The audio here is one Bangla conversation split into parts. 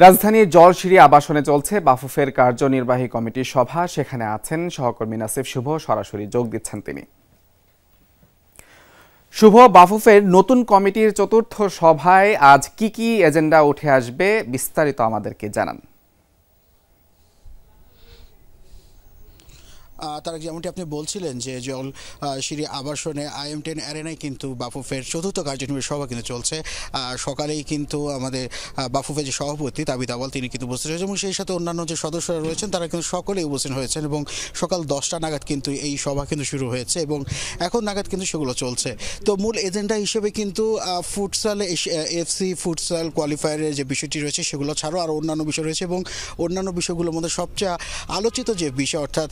রাজধানীর জলশিরি আবাসনে চলছে বাফুফের কার্যনির্বাহী কমিটির সভা। সেখানে আছেন সহকর্মী নাসিফ শুভ, সরাসরি যোগ দিচ্ছেন তিনি। শুভ, বাফুফের নতুন কমিটির চতুর্থ সভায় আজ কি এজেন্ডা উঠে আসবে, বিস্তারিত আমাদেরকে জানান। তারা যেমনটি আপনি বলছিলেন যে জলশিরি আবাসনে IM10 অ্যারেনায় কিন্তু বাফুফের চতুর্থ কার্যনির্বাহী সভা কিন্তু চলছে। সকালেই কিন্তু আমাদের বাফুফের যে সভাপতি তাবিদ আওয়াল তিনি কিন্তু উপস্থিত হয়েছেন এবং সেই সাথে অন্যান্য যে সদস্যরা রয়েছেন তারা কিন্তু সকলেই উপস্থিত হয়েছেন এবং সকাল 10টা নাগাদ কিন্তু এই সভা কিন্তু শুরু হয়েছে এবং এখন নাগাদ কিন্তু সেগুলো চলছে। তো মূল এজেন্ডা হিসেবে কিন্তু ফুটসাল FC ফুটসাল কোয়ালিফায়ারের যে বিষয়টি রয়েছে সেগুলো ছাড়াও আরও অন্যান্য বিষয় রয়েছে এবং অন্যান্য বিষয়গুলোর মধ্যে সবচেয়ে আলোচিত যে বিষয় অর্থাৎ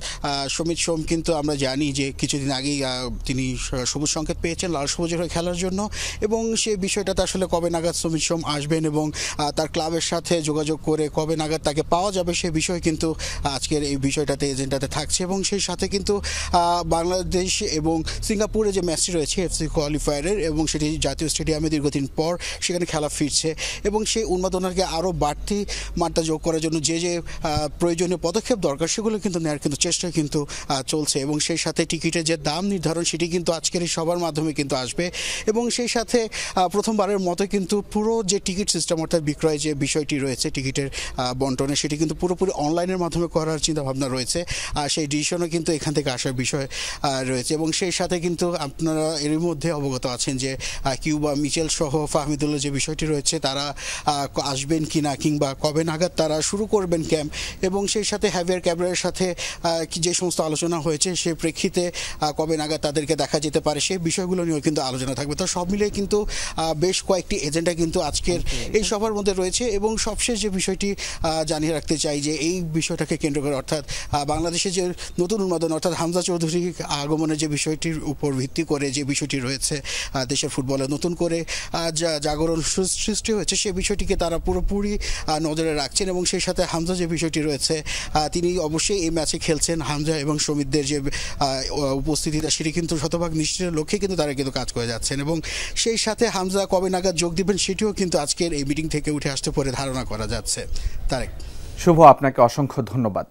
সমিত সোম কিন্তু আমরা জানি যে কিছুদিন আগেই তিনি সবুজ সংকেত পেয়েছেন লাল সবুজের হয়ে খেলার জন্য এবং সেই বিষয়টাতে আসলে কবে নাগাদ সমিত সোম আসবেন এবং তার ক্লাবের সাথে যোগাযোগ করে কবে নাগাদ তাকে পাওয়া যাবে সে বিষয় কিন্তু আজকের এই বিষয়টাতে এজেন্ডাতে থাকছে এবং সেই সাথে কিন্তু বাংলাদেশ এবং সিঙ্গাপুরে যে ম্যাচটি রয়েছে FC কোয়ালিফায়ারের এবং সেটি জাতীয় স্টেডিয়ামে দীর্ঘদিন পর সেখানে খেলা ফিরছে এবং সেই উন্মাদনাকে আরও বাড়তি মাত্রা যোগ করার জন্য যে প্রয়োজনীয় পদক্ষেপ দরকার সেগুলো কিন্তু নেওয়ার কিন্তু চেষ্টা কিন্তু চলছে এবং সেই সাথে টিকিটের যে দাম নির্ধারণ সেটি কিন্তু আজকের এই সবার মাধ্যমে কিন্তু আসবে এবং সেই সাথে প্রথমবারের মতো কিন্তু পুরো যে টিকিট সিস্টেম অর্থাৎ বিক্রয় যে বিষয়টি রয়েছে টিকিটের বন্টনে সেটি কিন্তু পুরোপুরি অনলাইনের মাধ্যমে করার চিন্তাভাবনা রয়েছে আর সেই ডিসিশনও কিন্তু এখান থেকে আসার বিষয় রয়েছে এবং সেই সাথে কিন্তু আপনারা এর মধ্যে অবগত আছেন যে কিউবা মিচেল সহ ফাহমিদুল্লাহ যে বিষয়টি রয়েছে তারা আসবেন কিনা কিংবা কবে নাগাদ তারা শুরু করবেন ক্যাম্প এবং সেই সাথে হ্যাভিয়ার ক্যাবরের সাথে যে সমস্ত আলোচনা হয়েছে সে প্রেক্ষিতে কবে নাগাদ তাদেরকে দেখা যেতে পারে সেই বিষয়গুলো নিয়েও কিন্তু আলোচনা থাকবে। তো সব মিলিয়ে কিন্তু বেশ কয়েকটি এজেন্ডা কিন্তু আজকের এই সভার মধ্যে রয়েছে এবং সবশেষ যে বিষয়টি জানিয়ে রাখতে চাই যে এই বিষয়টাকে কেন্দ্র করে অর্থাৎ বাংলাদেশে যে নতুন উন্মাদন অর্থাৎ হামজা চৌধুরী আগমনের যে বিষয়টির উপর ভিত্তি করে যে বিষয়টি রয়েছে দেশের ফুটবলে নতুন করে জাগরণ সৃষ্টি হয়েছে সেই বিষয়টিকে তারা পুরোপুরি নজরে রাখছেন এবং সেই সাথে হামজা যে বিষয়টি রয়েছে তিনি অবশ্যই এই ম্যাচে খেলছেন। হামজা এবং শ্রমিকদের যে উপস্থিতিটা সেটি কিন্তু শতভাগ নিশ্চিতের লক্ষ্যে কিন্তু তারা কিন্তু কাজ করে যাচ্ছেন এবং সেই সাথে হামজা কবে নাগাদ যোগ দিবেন সেটিও কিন্তু আজকের এই মিটিং থেকে উঠে আসতে পারে ধারণা করা যাচ্ছে। তারেক, শুভ, আপনাকে অসংখ্য ধন্যবাদ।